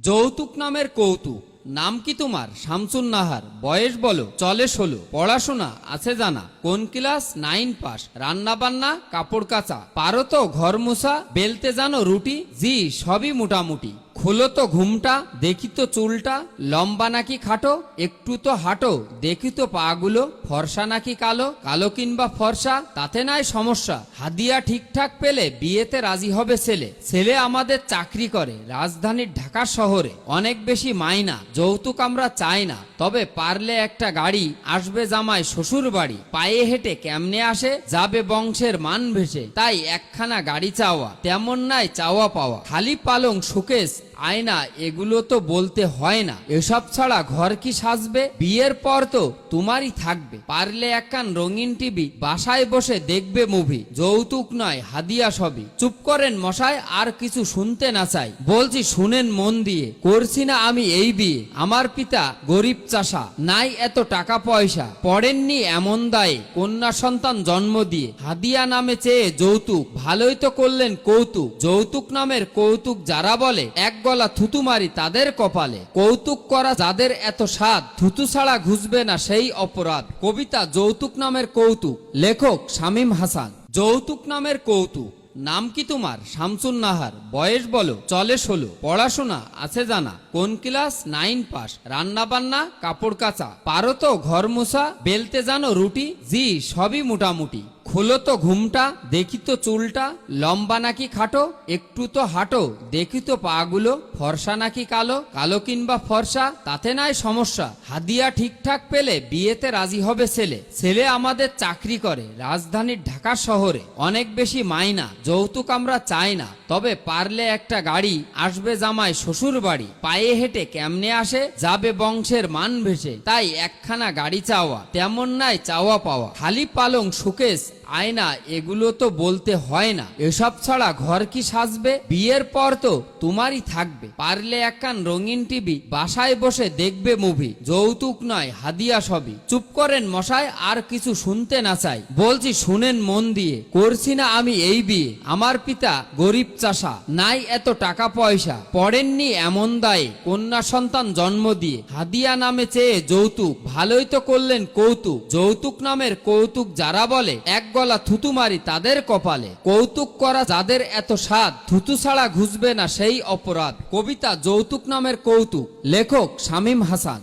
যৌতুক নামের কৌতুক। নাম কি তোমার? শামসুন নাহার। বয়স বলো? চলে 16। পড়াশোনা আছে জানা? কোন ক্লাস? 9 পাস। রান্না বান্না, কাপড় কাচা পারো তো? ঘর মোছা, বেলতে জানো রুটি? জি, সবই মোটামুটি। খোলো তো ঘুমটা, দেখি তো চুলটা, লম্বা নাকি খাটো? একটু তো হাঁটো, দেখি তো পাগুলো। ফর্সা নাকি কালো? কালো কিংবা ফর্সা তাতে নাই সমস্যা। হাদিয়া ঠিকঠাক পেলে বিয়েতে রাজি হবে ছেলে। ছেলে আমাদের চাকরি করে রাজধানীর ঢাকা শহরে। অনেক বেশি মাইনা, যৌতুক আমরা চাই না, তবে পারলে একটা গাড়ি। আসবে জামাই শ্বশুর বাড়ি, পায়ে হেঁটে কেমনে আসে? যাবে বংশের মান ভেসে। তাই একখানা গাড়ি চাওয়া, তেমন নাই চাওয়া পাওয়া। খালি পালং, শোকেস, আয়না, এগুলো তো বলতে হয় না। এসব ছাড়া ঘর কি সাজবে? বিয়ের পর তো তোমারই থাকবে। পারলে একখান রঙিন টিভি, বাসায় বসে দেখবে মুভি। যৌতুক নয়, হাদিয়া সবই। চুপ করেন মশাই, আর কিছু শুনতে না চাই। বলছি শুনেন মন দিয়ে, করছি না আমি এই বিয়ে। আমার পিতা গরিব চাষা, নাই এত টাকা পয়সা। পড়েননি এমন দায়ে কন্যা সন্তান জন্ম দিয়ে। হাদিয়া নামে চেয়ে যৌতুক, ভালোই তো করলেন কৌতুক। যৌতুক নামের কৌতুক যারা বলে, এক গলা থুতু মারি তাদের কপালে। কৌতুক করা যাদের এত স্বাদ, থুতু ছাড়া ঘুষবে না সেই অপরাধ। কবিতা যৌতুক নামের কৌতুক, লেখক শামীম হাসান। যৌতুক নামের কৌতুক। নাম কি তোমার? শামসুন নাহার। বয়স বলো? চলে 16। পড়াশোনা আছে জানা? কোন ক্লাস? 9 পাস। রান্না বান্না, কাপড় কাচা পারো তো? ঘর মোছা, বেলতে জানো রুটি? জি, সবই মোটামুটি। খোলো তো ঘুমটা, দেখি তো চুলটা, লম্বা নাকি খাটো? একটু তো হাঁটো, দেখি তো পাগুলো। ফর্সা নাকি কালো? কালো কিংবা ফর্সা তাতে নাই সমস্যা। হাদিয়া ঠিকঠাক পেলে বিয়েতে রাজি হবে ছেলে। ছেলে আমাদের চাকরি করে রাজধানীর ঢাকা শহরে। অনেক বেশি মাইনা, যৌতুক আমরা চাই না, তবে পারলে একটা গাড়ি। আসবে জামাই শ্বশুর বাড়ি, পায়ে হেঁটে কেমনে আসে? যাবে বংশের মান ভেসে। তাই একখানা গাড়ি চাওয়া, তেমন নাই চাওয়া পাওয়া। খালি পালং, শোকেস, আয়না, এগুলো তো বলতে হয় না। এসব ছাড়া ঘর কি সাজবে? বিয়ের পর তো তোমারই থাকবে। পারলে একখান রঙিন টিভি, বাসায় বসে দেখবে মুভি। যৌতুক নয়, হাদিয়া সবই। চুপ করেন মশাই, আর কিছু শুনতে না চাই। বলছি শুনেন মন দিয়ে, করছি না আমি এই বিয়ে। আমার পিতা গরিব চাষা, নাই এত টাকা পয়সা। পড়েননি এমন দায়ে কন্যা সন্তান জন্ম দিয়ে। হাদিয়া নামে চেয়ে যৌতুক, ভালোই তো করলেন কৌতুক। যৌতুক নামের কৌতুক যারা বলে, এক গলা থুতু মারি তাদের কপালে। কৌতুক করা যাদের এত স্বাদ, থুতু ছাড়া ঘুষবে না সেই অপরাধ। কবিতা যৌতুক নামের কৌতুক, লেখক শামীম হাসান।